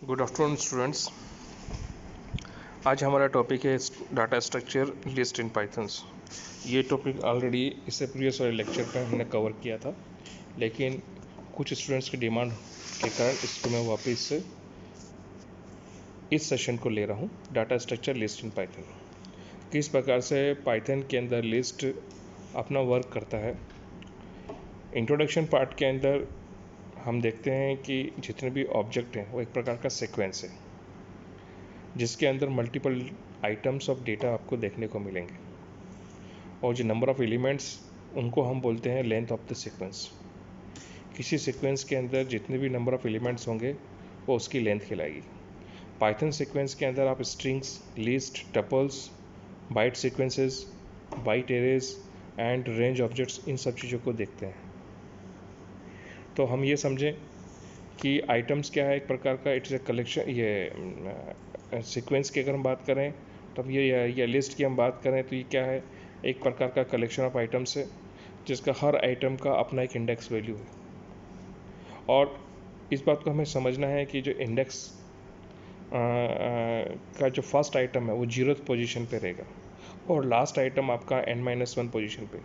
Good afternoon students. आज हमारा topic है डाटा स्ट्रक्चर लिस्ट इन पाइथन्स। ये टॉपिक ऑलरेडी इससे प्रीवियस वाले लेक्चर पर हमने कवर किया था, लेकिन कुछ स्टूडेंट्स की डिमांड के कारण इसको मैं वापस से इस सेशन को ले रहा हूँ। Data structure list in Python, किस प्रकार से पाइथन के अंदर लिस्ट अपना वर्क करता है। इंट्रोडक्शन पार्ट के अंदर हम देखते हैं कि जितने भी ऑब्जेक्ट हैं वो एक प्रकार का सीक्वेंस है, जिसके अंदर मल्टीपल आइटम्स ऑफ डेटा आपको देखने को मिलेंगे, और जो नंबर ऑफ एलिमेंट्स उनको हम बोलते हैं लेंथ ऑफ द सीक्वेंस। किसी सीक्वेंस के अंदर जितने भी नंबर ऑफ एलिमेंट्स होंगे वो उसकी लेंथ कहलाएगी। पाइथन सीक्वेंस के अंदर आप strings, list, tuples, byte sequences, byte arrays and range objects, इन सब चीज़ों को देखते हैं। तो हम ये समझें कि आइटम्स क्या है, एक प्रकार का इट्स ए कलेक्शन। ये सीक्वेंस की अगर हम बात करें तब ये लिस्ट की हम बात करें तो ये क्या है, एक प्रकार का कलेक्शन ऑफ आइटम्स है, जिसका हर आइटम का अपना एक इंडेक्स वैल्यू है। और इस बात को हमें समझना है कि जो इंडेक्स का जो फर्स्ट आइटम है वो 0th पोजीशन पे रहेगा और लास्ट आइटम आपका n-1 पोजीशन पे।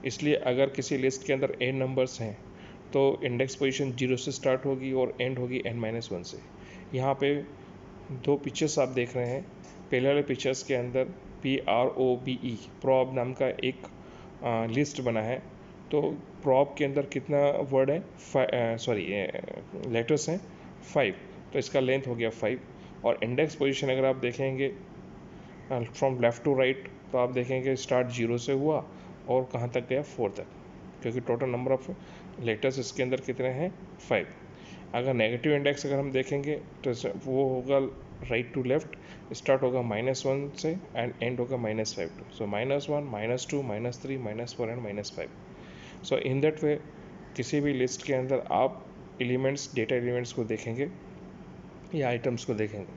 इसलिए अगर किसी लिस्ट के अंदर n नंबर्स हैं तो इंडेक्स पोजीशन 0 से स्टार्ट होगी और एंड होगी n-1 से। यहाँ पे दो पिक्चर्स आप देख रहे हैं। पहले वाले पिक्चर्स के अंदर PROBE प्रॉब नाम का एक लिस्ट बना है। तो प्रॉब के अंदर कितना वर्ड है, लेटर्स हैं 5, तो इसका लेंथ हो गया 5। और इंडेक्स पोजीशन अगर आप देखेंगे फ्रॉम लेफ़्ट टू राइट, तो आप देखेंगे स्टार्ट 0 से हुआ और कहाँ तक गया 4 तक, क्योंकि टोटल नंबर ऑफ लेटर्स इसके अंदर कितने हैं 5। अगर नेगेटिव इंडेक्स अगर हम देखेंगे तो वो होगा राइट टू लेफ्ट, स्टार्ट होगा -1 से एंड एंड होगा -5 to. So -1, -2, -3, -4 and -5। So in that way किसी भी लिस्ट के अंदर आप एलिमेंट्स, डेटा एलिमेंट्स को देखेंगे या आइटम्स को देखेंगे।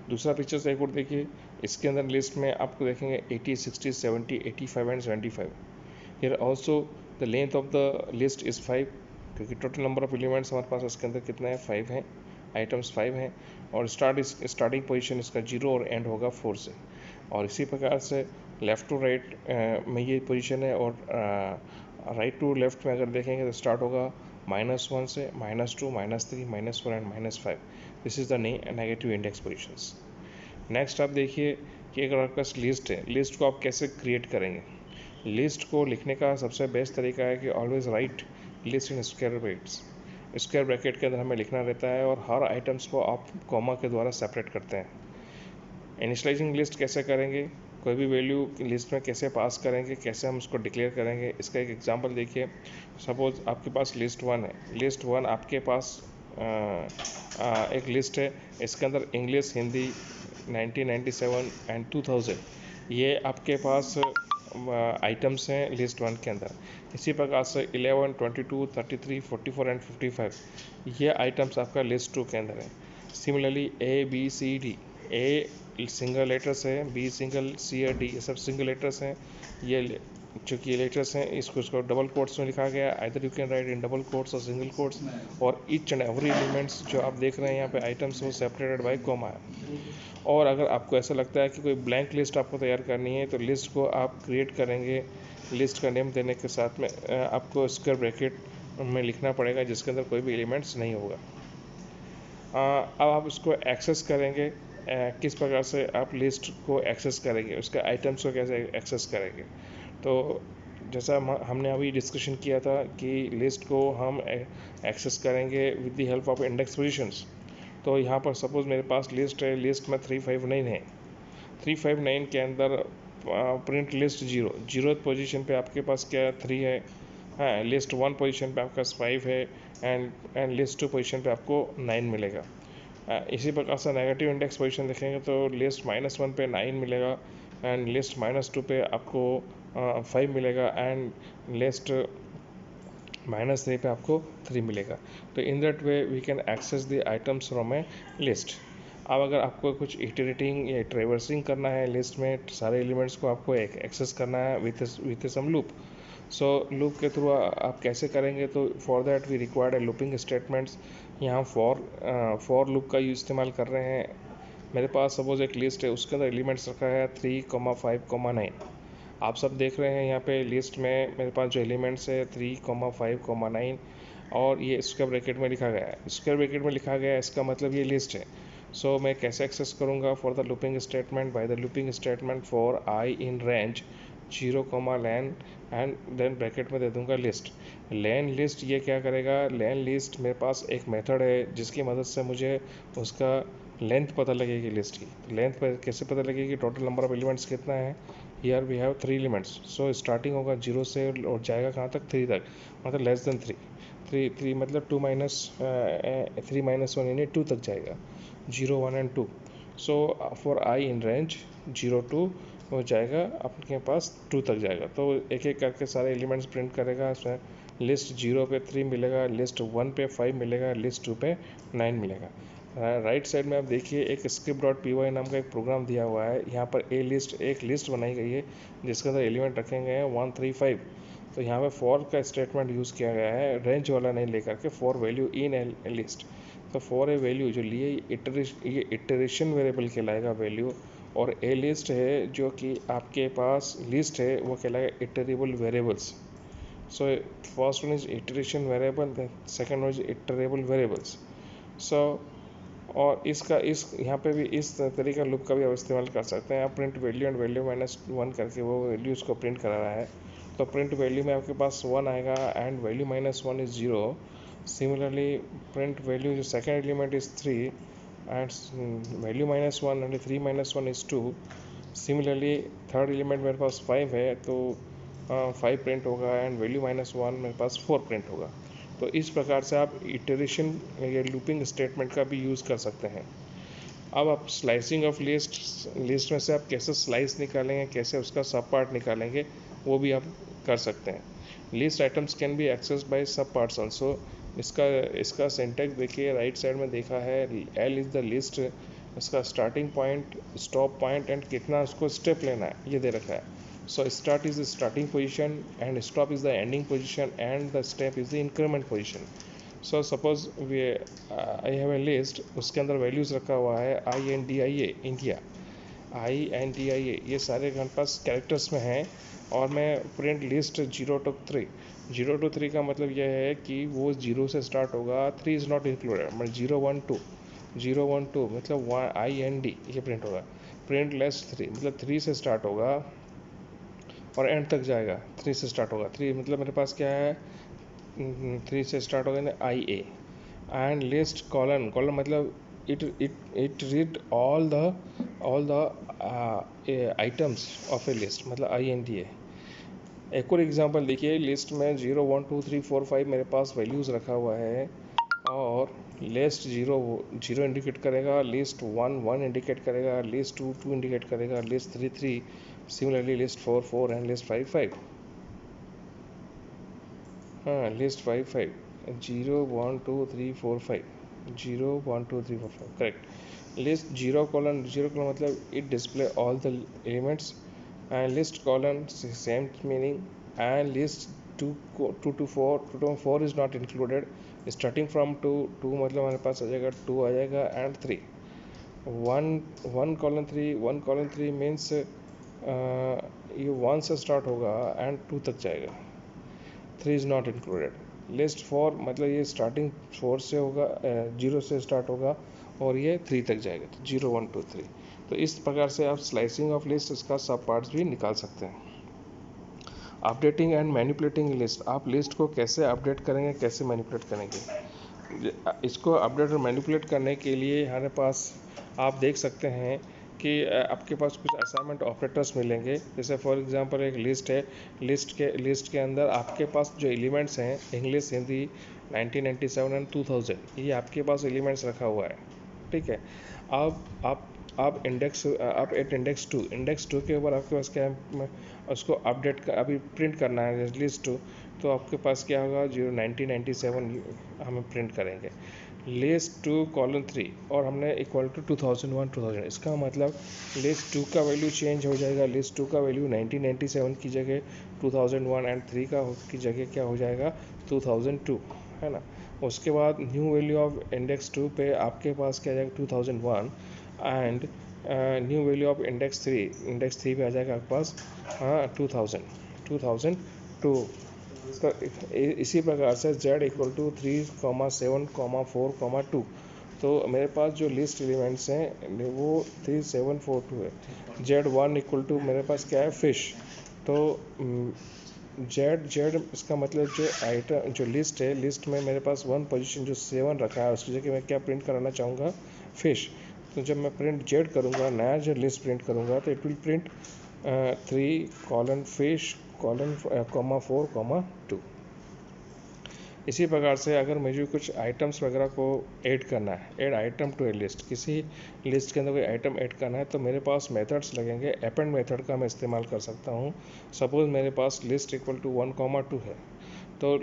दूसरा पिक्चर से एक और देखिए, इसके अंदर लिस्ट में आपको देखेंगे 80, 60, 70, 85 and 75। Here also the length of the list is 5, क्योंकि टोटल नंबर ऑफ एलिमेंट्स हमारे पास इसके अंदर कितने हैं 5 हैं, आइटम्स 5 हैं। और स्टार्टिंग पोजीशन इसका 0 और एंड होगा 4 से। और इसी प्रकार से लेफ़्ट टू राइट में ये पोजीशन है, और राइट टू लेफ्ट में अगर देखेंगे तो स्टार्ट होगा -1 से, -2, -3, -4 and -5। This is the negative index positions. Next आप देखिए कि अगर आपके पास लिस्ट है, लिस्ट को आप कैसे क्रिएट करेंगे। लिस्ट को लिखने का सबसे बेस्ट तरीका है कि always right list in square brackets. Square bracket के अंदर हमें लिखना रहता है और हर आइटम्स को आप कॉमा के द्वारा सेपरेट करते हैं। इनिशियलाइजिंग लिस्ट कैसे करेंगे, कोई भी वैल्यू लिस्ट में कैसे पास करेंगे, कैसे हम उसको डिक्लेयर करेंगे, इसका एक एग्जांपल देखिए। सपोज आपके पास लिस्ट 1 है। लिस्ट 1 आपके पास एक लिस्ट है, इसके अंदर इंग्लिश, हिंदी 1997 एंड 2000 ये आपके पास आइटम्स हैं लिस्ट 1 के अंदर। इसी प्रकार से 11, 22, 33, 44 एंड 55 ये आइटम्स आपका लिस्ट 2 के अंदर है। Similarly ABCD, a single letters है, बी सिंगल, सी और डी ये सब सिंगल लेटर्स हैं। ये चूँकि ये लेटर्स हैं, इसको डबल कोट्स में लिखा गया है। Either you can write in double quotes और सिंगल कोट्स। और ईच एंड एवरी एलिमेंट्स जो आप देख रहे हैं यहाँ पे आइटम्स वो सेपरेटेड बाय कॉमा है। और अगर आपको ऐसा लगता है कि कोई ब्लैंक लिस्ट आपको तैयार करनी है तो लिस्ट को आप क्रिएट करेंगे। लिस्ट का नेम देने के साथ में आपको स्क्वायर ब्रैकेट में लिखना पड़ेगा जिसके अंदर कोई भी एलिमेंट्स नहीं होगा। अब आप उसको एक्सेस करेंगे। किस प्रकार से आप लिस्ट को एक्सेस करेंगे, उसके आइटम्स को कैसे एक्सेस करेंगे। तो जैसा हमने अभी डिस्कशन किया था कि लिस्ट को हम एक्सेस करेंगे with the help of index positions. तो यहाँ पर सपोज़ मेरे पास लिस्ट है, लिस्ट में 359 है। 359 के अंदर प्रिंट लिस्ट 0th पोजीशन पे आपके पास क्या 3 है। हाँ, लिस्ट 1 पोजीशन पे आपके पास 5 है एंड लिस्ट 2 पोजीशन पे आपको 9 मिलेगा। इसी प्रकार से नेगेटिव इंडेक्स पोजीशन देखेंगे तो लिस्ट -1 पे 9 मिलेगा एंड लिस्ट -2 पे आपको 5 मिलेगा एंड लिस्ट -3 पे आपको 3 मिलेगा। तो in that way we can access the items from a list. अब अगर आपको कुछ इटरेटिंग या ट्रेवर्सिंग करना है लिस्ट में, सारे एलिमेंट्स को आपको एक्सेस करना है with some loop. So loop के थ्रू आप कैसे करेंगे, तो for that we required a looping statements यहाँ फॉर लूप का इस्तेमाल कर रहे हैं। मेरे पास सपोज एक लिस्ट है, उसके अंदर एलिमेंट्स रखा है 3, 5, 9। आप सब देख रहे हैं यहाँ पे लिस्ट में मेरे पास जो एलिमेंट्स है 3, 5, 9, और ये स्क्वायर ब्रैकेट में लिखा गया है। स्क्वायर ब्रैकेट में लिखा गया है, इसका मतलब ये लिस्ट है। सो मैं कैसे एक्सेस करूँगा? For the looping statement, by the looping statement for I in range 0, and then bracket में दे दूंगा लिस्ट। लेन लिस्ट ये क्या करेगा? लेन लिस्ट मेरे पास एक मेथड है जिसकी मदद से मुझे उसका लेंथ पता लगेगी लिस्ट की। लेंथ पर कैसे पता लगेगी? टोटल नंबर ऑफ एलिमेंट्स कितना है? Here we have 3 elements. So starting होगा 0 से और जाएगा कहाँ तक? 3 तक, मतलब लेस देन 3। 3 मतलब 2 माइनस 3 माइनस 1 यानी 2 तक जाएगा, 0, 1 and 2। So for I in range 0 to हो जाएगा आपके पास 2 तक जाएगा। तो एक एक करके सारे एलिमेंट्स प्रिंट करेगा। इसमें लिस्ट 0 पे 3 मिलेगा, लिस्ट 1 पे 5 मिलेगा, लिस्ट 2 पे 9 मिलेगा। राइट साइड में आप देखिए एक script.py नाम का एक प्रोग्राम दिया हुआ है। यहाँ पर एक लिस्ट बनाई गई है जिसके अंदर एलिमेंट रखे गए हैं 1, 3, 5। तो यहाँ पे फॉर का स्टेटमेंट यूज़ किया गया है, रेंज वाला नहीं लेकर के, for value in a list. तो फॉर ए वैल्यू जो लिए ये इटरेशन वेरिएबल कहलाएगा वैल्यू, और ए लिस्ट है जो कि आपके पास लिस्ट है वो कहलाएगा iterable variables. So first one is iteration variable, second one is iterable variables. So और इसका यहाँ पे भी इस तरीका लूप का भी आप इस्तेमाल कर सकते हैं। आप प्रिंट वैल्यू एंड वैल्यू -1 करके वो वैल्यूज़ को प्रिंट करा रहा है। तो प्रिंट वैल्यू में आपके पास 1 आएगा and value -1 is 0। Similarly print value जो second element is 3 and value -1 and 3 -1 is 2। Similarly third element मेरे पास 5 है तो 5 प्रिंट होगा एंड वैल्यू -1 मेरे पास 4 प्रिंट होगा। तो इस प्रकार से आप इटरेशन या लूपिंग स्टेटमेंट का भी यूज़ कर सकते हैं। अब आप स्लाइसिंग ऑफ लिस्ट में से आप कैसे स्लाइस निकालेंगे, कैसे उसका सब पार्ट निकालेंगे, वो भी आप कर सकते हैं। List items can be access by sub parts also. इसका सिंटैक्स देखिए, राइट साइड में देखा है एल इज़ द लिस्ट, इसका starting point, stop point and कितना उसको स्टेप लेना है ये दे रखा है। So start is the starting position and stop is the ending position and the step is the increment position. So suppose I have a list, उसके अंदर values रखा हुआ है INDIA इंडिया, INDIA ये सारे हमारे पास कैरेक्टर्स में हैं, और मैं प्रिंट लिस्ट 0 to 3। 0 to 3 का मतलब यह है कि वो 0 से स्टार्ट होगा, 3 इज़ नॉट इंक्लूडेड, मतलब 0, 1, 2, 0, 1, 2 मतलब IND ये प्रिंट होगा। प्रिंट लेस 3 मतलब 3 से स्टार्ट होगा और एंड तक जाएगा, 3 से स्टार्ट होगा। 3 मतलब मेरे पास क्या है, 3 से स्टार्ट होगा IA एंड लिस्ट कॉलन मतलब it read all the items of a list, मतलब INDA। एक और एग्जांपल देखिए, लिस्ट में 0, 1, 2, 3, 4, 5 मेरे पास वैल्यूज़ रखा हुआ है, और लिस्ट 0 इंडिकेट करेगा, लिस्ट 1 इंडिकेट करेगा, लिस्ट 2 इंडिकेट करेगा, list 3 similarly list 4 and list 5 हाँ, लिस्ट 5 0, 1, 2, 3, 4, 5 0, 1, 2, 3, 4, 5 करेक्ट। लिस्ट 0 मतलब it display all the elements, and list colon same meaning, and list 2 to 4 is not included. Starting from 2 मतलब हमारे पास आ जाएगा 2 आ जाएगा and 3। 1 3 means ये 1 से स्टार्ट होगा एंड 2 तक जाएगा, 3 इज़ नॉट इंक्लूडेड। लिस्ट 4 मतलब ये स्टार्टिंग 4 से होगा, 0 से स्टार्ट होगा और ये 3 तक जाएगा, तो 0, 1, 2, 3। तो इस प्रकार से आप स्लाइसिंग ऑफ लिस्ट इसका सब पार्ट्स भी निकाल सकते हैं। अपडेटिंग एंड मैनिपुलेटिंग लिस्ट, आप लिस्ट को कैसे अपडेट करेंगे, कैसे मैनिपुलेट करेंगे? इसको अपडेट और मैनिपुलेट करने के लिए हमारे पास आप देख सकते हैं कि आपके पास कुछ असाइनमेंट ऑपरेटर्स मिलेंगे। जैसे फॉर एग्जांपल एक लिस्ट है, लिस्ट के अंदर आपके पास जो एलिमेंट्स हैं, इंग्लिश, हिंदी, 1997 एंड 2000, ये आपके पास एलिमेंट्स रखा हुआ है, ठीक है। आप इंडेक्स 2 के ऊपर आपके पास क्या है, उसको अपडेट अभी प्रिंट करना है लिस्ट 2, तो आपके पास क्या होगा, 1997 हमें प्रिंट करेंगे। लिस्ट 2:3 और हमने इक्वल टू 2001, इसका मतलब लिस्ट 2 का वैल्यू चेंज हो जाएगा। लिस्ट 2 का वैल्यू 1997 की जगह 2001 एंड 3 का की जगह क्या हो जाएगा, 2002, है ना। उसके बाद न्यू वैल्यू ऑफ इंडेक्स 2 पे आपके पास क्या आ जाएगा 2001 and new value of index 3 पे आ जाएगा आपके पास 2002। तो इसी प्रकार से z इक्वल टू 3,7,4,2। तो मेरे पास जो लिस्ट एलिमेंट्स हैं वो 3742 है। z1 इक्वल टू मेरे पास क्या है फिश। तो जेड इसका मतलब जो आइटम जो लिस्ट है, लिस्ट में मेरे पास वन पोजीशन जो 7 रखा है उसकी जगह मैं क्या प्रिंट कराना चाहूँगा फिश। तो जब मैं प्रिंट जेड करूँगा, नया जो लिस्ट प्रिंट करूँगा, तो इट विल प्रिंट 3:fish: 4:2। इसी प्रकार से अगर मुझे कुछ आइटम्स वगैरह को ऐड करना है, add item to a list, किसी लिस्ट के अंदर कोई आइटम ऐड करना है, तो मेरे पास मेथड्स लगेंगे। अपेंड मेथड का मैं इस्तेमाल कर सकता हूँ। सपोज मेरे पास लिस्ट इक्वल टू 1,2 है, तो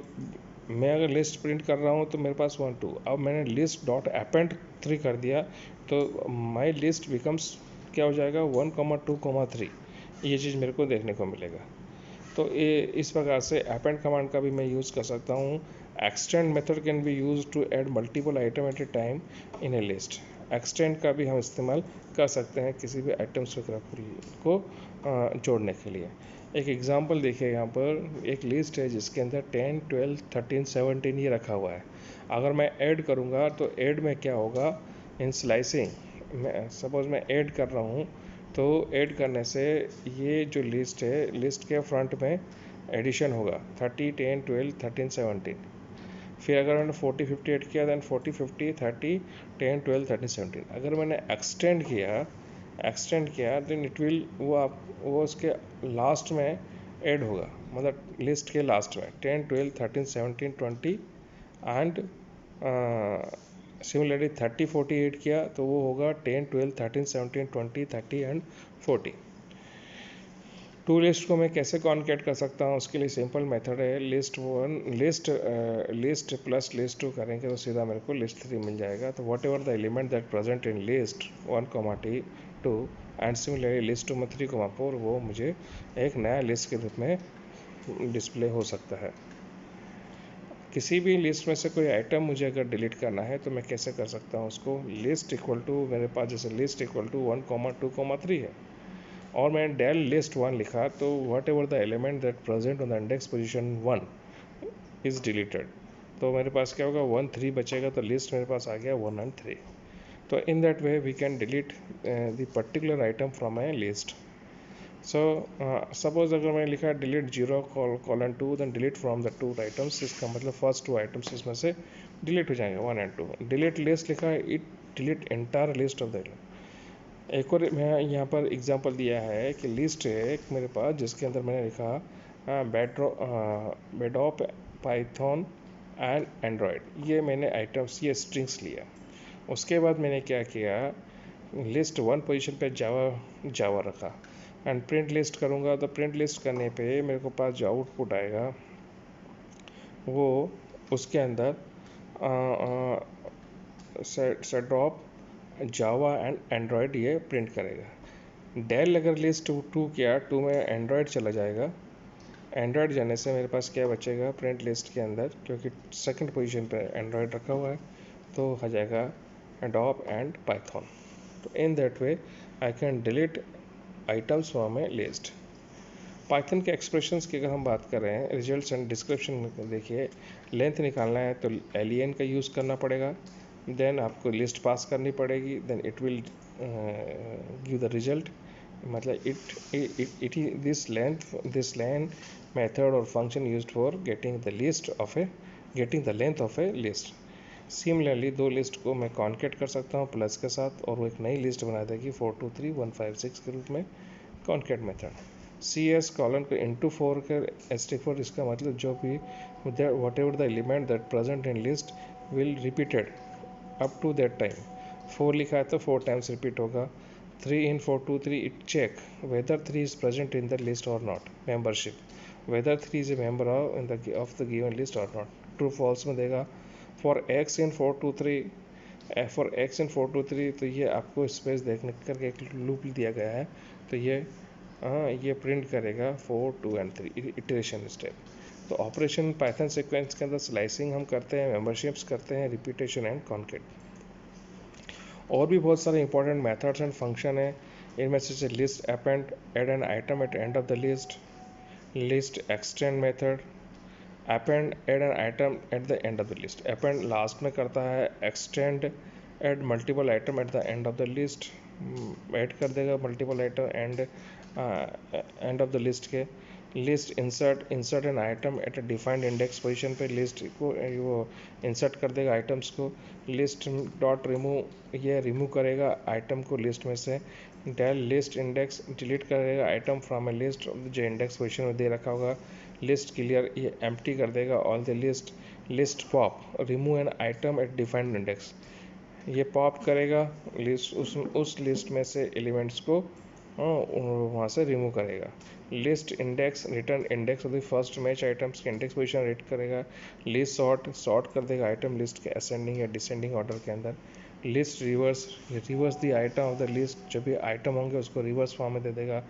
मैं अगर लिस्ट प्रिंट कर रहा हूँ तो मेरे पास 1 2। अब मैंने लिस्ट डॉट अपेंड 3 कर दिया तो माई लिस्ट बिकम्स क्या हो जाएगा 1,2,3। ये चीज़ मेरे को देखने को मिलेगा। तो ये इस प्रकार से अपेंड कमांड का भी मैं यूज़ कर सकता हूँ। Extend method can be use to add multiple item at a time in a list. Extend का भी हम इस्तेमाल कर सकते हैं किसी भी आइटम्स वगैरह को जोड़ने के लिए। एक एग्जांपल देखिए, यहाँ पर एक लिस्ट है जिसके अंदर 10, 12, 13, 17 ये रखा हुआ है। अगर मैं ऐड करूँगा तो ऐड में क्या होगा, इन स्लाइसिंग मैं सपोज मैं ऐड कर रहा हूँ, तो ऐड करने से ये जो लिस्ट है, लिस्ट के फ्रंट में एडिशन होगा 30, 10, 12, 13, 17। फिर अगर मैंने 40, 50 ऐड किया, दैन 40, 50, 30, 10, 12, 13, 17। अगर मैंने एक्सटेंड किया देन इट विल वो उसके लास्ट में ऐड होगा, मतलब लिस्ट के लास्ट में 10, 12, 13, 17, 20 एंड सिमिलरली 30, 40 ऐड किया तो वो होगा 10, 12, 13, 17, 20, 30 एंड 40। टू लिस्ट को मैं कैसे कॉन्केट कर सकता हूँ, उसके लिए सिंपल मेथड है। लिस्ट प्लस लिस्ट 2 करेंगे तो सीधा मेरे को लिस्ट 3 मिल जाएगा। तो what ever the element that present in list 1,2 and similarly list 2 में 3,4, वो मुझे एक नया लिस्ट के रूप में डिस्प्ले हो सकता है। किसी भी लिस्ट में से कोई आइटम मुझे अगर डिलीट करना है तो मैं कैसे कर सकता हूँ उसको। लिस्ट इक्वल टू मेरे पास जैसे लिस्ट इक्वल टू 1,2,3 है और मैंने डेल लिस्ट 1 लिखा, तो what ever the element that present on the index position 1 is deleted. तो मेरे पास क्या होगा 1, 3 बचेगा, तो लिस्ट मेरे पास आ गया 1 and 3। तो in that way we can delete the particular item from a list. So suppose अगर मैंने लिखा delete 0:2 then delete from the 2 items, इसका मतलब फर्स्ट 2 आइटम्स इसमें से डिलीट हो जाएंगे 1 and 2। डिलीट लिस्ट लिखा है, it delete entire list of the. एक और मैं यहाँ पर एग्जांपल दिया है कि लिस्ट है एक मेरे पास जिसके अंदर मैंने लिखा बेडॉप, पाइथन एंड एंड्रॉयड। ये मैंने आइटम्स, ये स्ट्रिंग्स लिया। उसके बाद मैंने क्या किया, लिस्ट 1 पोजीशन पे जावा रखा एंड प्रिंट लिस्ट करूँगा। तो प्रिंट लिस्ट करने पे मेरे को पास जो आउटपुट आएगा वो उसके अंदर सेड्रॉप, जावा एंड एंड्रॉयड ये प्रिंट करेगा। डेल अगर लिस्ट 2 किया, 2 में एंड्रॉयड चला जाएगा। एंड्रॉयड जाने से मेरे पास क्या बचेगा प्रिंट लिस्ट के अंदर, क्योंकि सेकंड पोजीशन पे एंड्रॉयड रखा हुआ है, तो हो जाएगा एडोब एंड पाइथन। तो in that way I can delete items from a list. Python के एक्सप्रेशंस की अगर हम बात कर रहे हैं, रिजल्ट्स एंड डिस्क्रिप्शन में देखिए, लेंथ निकालना है तो एलियन का यूज़ करना पड़ेगा, देन आपको लिस्ट पास करनी पड़ेगी, then it will give the result. मतलब इट दिस लेंथ मेथड और function used for getting the length of a list. Similarly 2 list को मैं कॉन्केट कर सकता हूँ प्लस के साथ, और वो एक नई लिस्ट बना देगी 4, 2, 3, 1, 5, 6 के रूप में कॉन्केट मेथड। CS कॉलन को इंटू 4 कर ST4, इसका मतलब जो भी whatever the element that present in list will repeated up to that time. 4 लिखा है तो 4 टाइम्स रिपीट होगा। 3 in 4, 2, 3 it check whether 3 is present in the list or not, membership whether 3 is a member of the given list or not, true false में देगा। for x in 4, 2, 3 तो ये आपको space देखने करके एक लूप दिया गया है, तो ये प्रिंट करेगा 4, 2 and 3 इटरेशन स्टेप। तो ऑपरेशन पाइथन सीक्वेंस के अंदर स्लाइसिंग हम करते हैं, मेंबरशिप्स करते हैं, रिपीटेशन एंड कॉन्केट। और भी बहुत सारे इंपॉर्टेंट मेथड्स एंड फंक्शन है। इनमें से list append, add an item at end of the list, list extend method, append add an item at the end of the list. Append last में करता है, extend add multiple item at the end of the list, add कर देगा multiple item end of the list के। List insert, insert an item at a defined index position पे list को वो insert कर देगा आइटम्स को। लिस्ट डॉट रिमूव, ये रिमूव करेगा आइटम को लिस्ट में से। डेल लिस्ट इंडेक्स, डिलीट करेगा आइटम फ्रॉम ए लिस्ट जो इंडेक्स पोजीशन में दे रखा होगा। लिस्ट क्लियर, ये एम्प्टी कर देगा all the list. List pop, remove an item at defined index, ये पॉप करेगा लिस्ट, उस लिस्ट में से एलिमेंट्स को वहाँ से रिमूव करेगा। List index, return index of the first match items के इंडेक्स पोजीशन रीड करेगा। लिस्ट सॉर्ट, सॉर्ट कर देगा आइटम लिस्ट के असेंडिंग या डिसेंडिंग ऑर्डर के अंदर। List reverse, reverse the item of the list, जो भी आइटम होंगे उसको रिवर्स फॉर्म में दे देगा।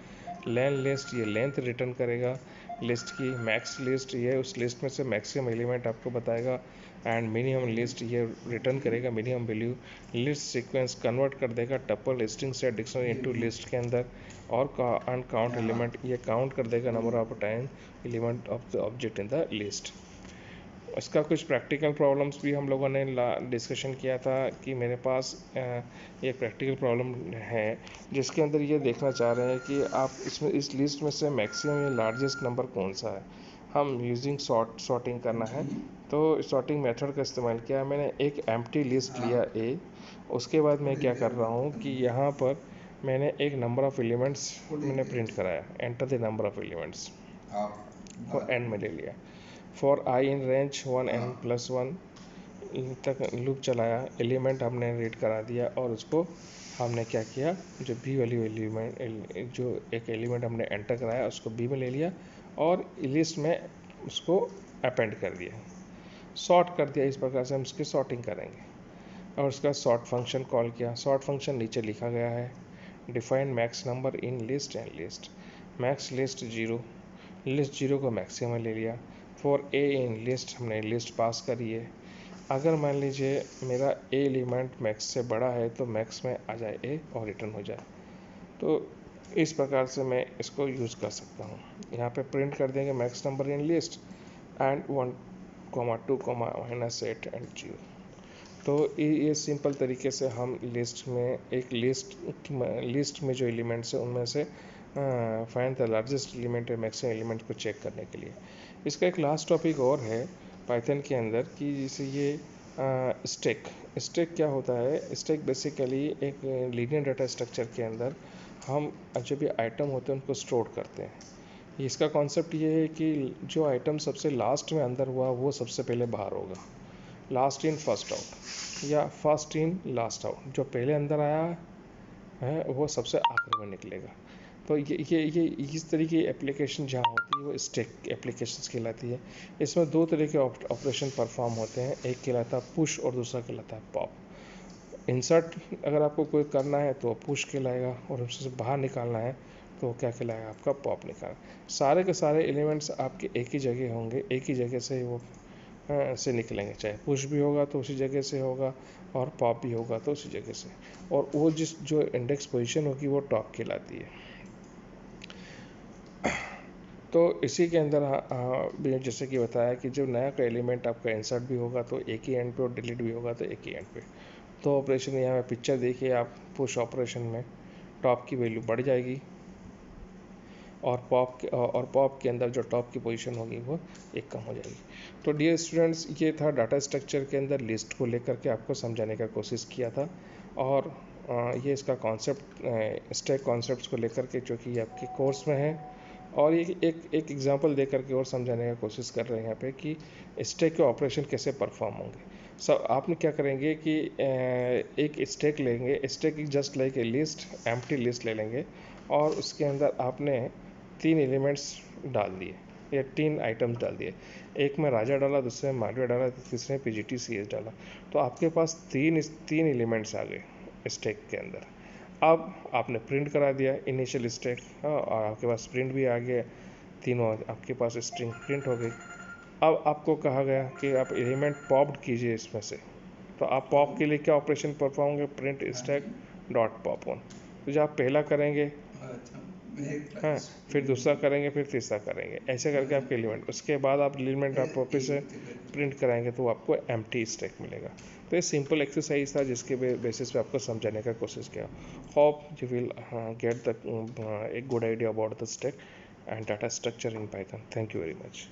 लेन लिस्ट, ये लेंथ रिटर्न करेगा लिस्ट की। मैक्स लिस्ट, ये उस लिस्ट में से मैक्सिमम एलिमेंट आपको बताएगा। एंड मिनिमम लिस्ट, ये रिटर्न करेगा minimum value. List sequence, convert कर देगा टपल स्ट्रिंग से डिक्शनरी इनटू लिस्ट के अंदर। और काउंट एलिमेंट, ये काउंट कर देगा number of time element of the object in the list. इसका कुछ प्रैक्टिकल प्रॉब्लम्स भी हम लोगों ने डिस्कशन किया था कि मेरे पास एक प्रैक्टिकल प्रॉब्लम है जिसके अंदर ये देखना चाह रहे हैं कि आप इसमें इस लिस्ट में से मैक्सिमम या लार्जेस्ट नंबर कौन सा है। हम यूजिंग सॉर्टिंग करना है, तो सॉर्टिंग मेथड का इस्तेमाल किया। मैंने एक एम्प्टी लिस्ट लिया ए, उसके बाद मैं क्या कर रहा हूँ कि यहाँ पर मैंने एक नंबर ऑफ एलिमेंट्स मैंने प्रिंट कराया, enter the number of elements को एन में ले लिया। For I in range 1n+1 तक लूप चलाया, एलिमेंट हमने रीड करा दिया और उसको हमने क्या किया, जो बी वाली एलिमेंट, जो एक एलिमेंट हमने एंटर कराया उसको बी में ले लिया और लिस्ट में उसको अपेंड कर दिया, सॉर्ट कर दिया। इस प्रकार से हम उसकी सॉर्टिंग करेंगे। और उसका सॉर्ट फंक्शन कॉल किया। सॉर्ट फंक्शन नीचे लिखा गया है, define max number in list and list. Max list 0, list 0 को मैक्सिमम ले लिया। फॉर ए इन लिस्ट, हमने लिस्ट पास करी है। अगर मान लीजिए मेरा ए एलिमेंट मैक्स से बड़ा है तो मैक्स में आ जाए ए और रिटर्न हो जाए। तो इस प्रकार से मैं इसको यूज़ कर सकता हूँ। यहाँ पे प्रिंट कर देंगे max number in list and 1, 2, -8 and 0। तो ये सिंपल तरीके से हम लिस्ट में एक लिस्ट में जो एलिमेंट्स है उनमें से फाइंड द लार्जेस्ट एलिमेंट है मैक्सिमम एलिमेंट को चेक करने के लिए। इसका एक लास्ट टॉपिक और है पाइथन के अंदर कि जैसे ये स्टैक, स्टैक क्या होता है। स्टैक बेसिकली एक लीनियर डाटा स्ट्रक्चर के अंदर हम जो भी आइटम होते हैं उनको स्टोर करते हैं। इसका कॉन्सेप्ट ये है कि जो आइटम सबसे लास्ट में अंदर हुआ वो सबसे पहले बाहर होगा, लास्ट इन फर्स्ट आउट या फर्स्ट इन लास्ट आउट। जो पहले अंदर आया है वो सबसे आखिर में निकलेगा। तो ये इस तरीके की एप्लीकेशन जहाँ होती है वो स्टैक एप्लीकेशंस कहलाती है। इसमें दो तरह के ऑपरेशन परफॉर्म होते हैं, एक कहलाता है पुश और दूसरा कहलाता है पॉप। इंसर्ट अगर आपको कोई करना है तो पुश कहलाएगा और उससे बाहर निकालना है तो क्या कहलाएगा, आपका पॉप निकालना। सारे के सारे एलिमेंट्स आपके एक ही जगह होंगे, एक ही जगह से वो से निकलेंगे। चाहे पुश भी होगा तो उसी जगह से होगा और पॉप भी होगा तो उसी जगह से, और वो जो इंडेक्स पोजीशन होगी वो टॉप कहलाती है। तो इसी के अंदर जैसे कि बताया कि जो नया का एलिमेंट आपका इंसर्ट भी होगा तो एक ही एंड पे और डिलीट भी होगा तो एक ही एंड पे। तो ऑपरेशन यहाँ में पिक्चर देखिए आप, पुश ऑपरेशन में टॉप की वैल्यू बढ़ जाएगी और पॉप के अंदर जो टॉप की पोजीशन होगी वो एक कम हो जाएगी। तो डियर स्टूडेंट्स, ये था डाटा स्ट्रक्चर के अंदर लिस्ट को लेकर के आपको समझाने का कोशिश किया था। और ये इसका कॉन्सेप्ट स्टैक कॉन्सेप्ट्स को लेकर के जो कि आपके कोर्स में है, और ये एक एग्जांपल दे करके और समझाने का कोशिश कर रहे हैं यहाँ पे कि स्टैक के ऑपरेशन कैसे परफॉर्म होंगे। सब आपने क्या करेंगे कि एक स्टैक लेंगे, stack just like a list, empty list ले लेंगे और उसके अंदर आपने 3 एलिमेंट्स डाल दिए या 3 आइटम्स डाल दिए। एक में राजा डाला, दूसरे में मालवीय डाला, तीसरे में PGTCS डाला। तो आपके पास तीन एलिमेंट्स आ गए स्टैक के अंदर। अब आपने प्रिंट करा दिया इनिशियल स्टैक और आपके पास प्रिंट भी आ गया, तीनों आपके पास स्ट्रिंग प्रिंट हो गई। अब आपको कहा गया कि आप एलिमेंट पॉप्ड कीजिए इसमें से, तो आप पॉप के लिए क्या ऑपरेशन परफॉर्म होंगे, print stack dot pop on. तो जब आप पहला करेंगे, हाँ, फिर दूसरा करेंगे, फिर तीसरा करेंगे, ऐसे करके आपके एलिमेंट, उसके बाद आप एलिमेंट आप वापस से प्रिंट कराएंगे तो आपको एम्प्टी स्टैक मिलेगा। तो ये सिंपल एक्सरसाइज था जिसके बेसिस पे आपको समझाने का कोशिश किया। Hope you will get the एक good idea about the stack and data structure in Python. Thank you very much.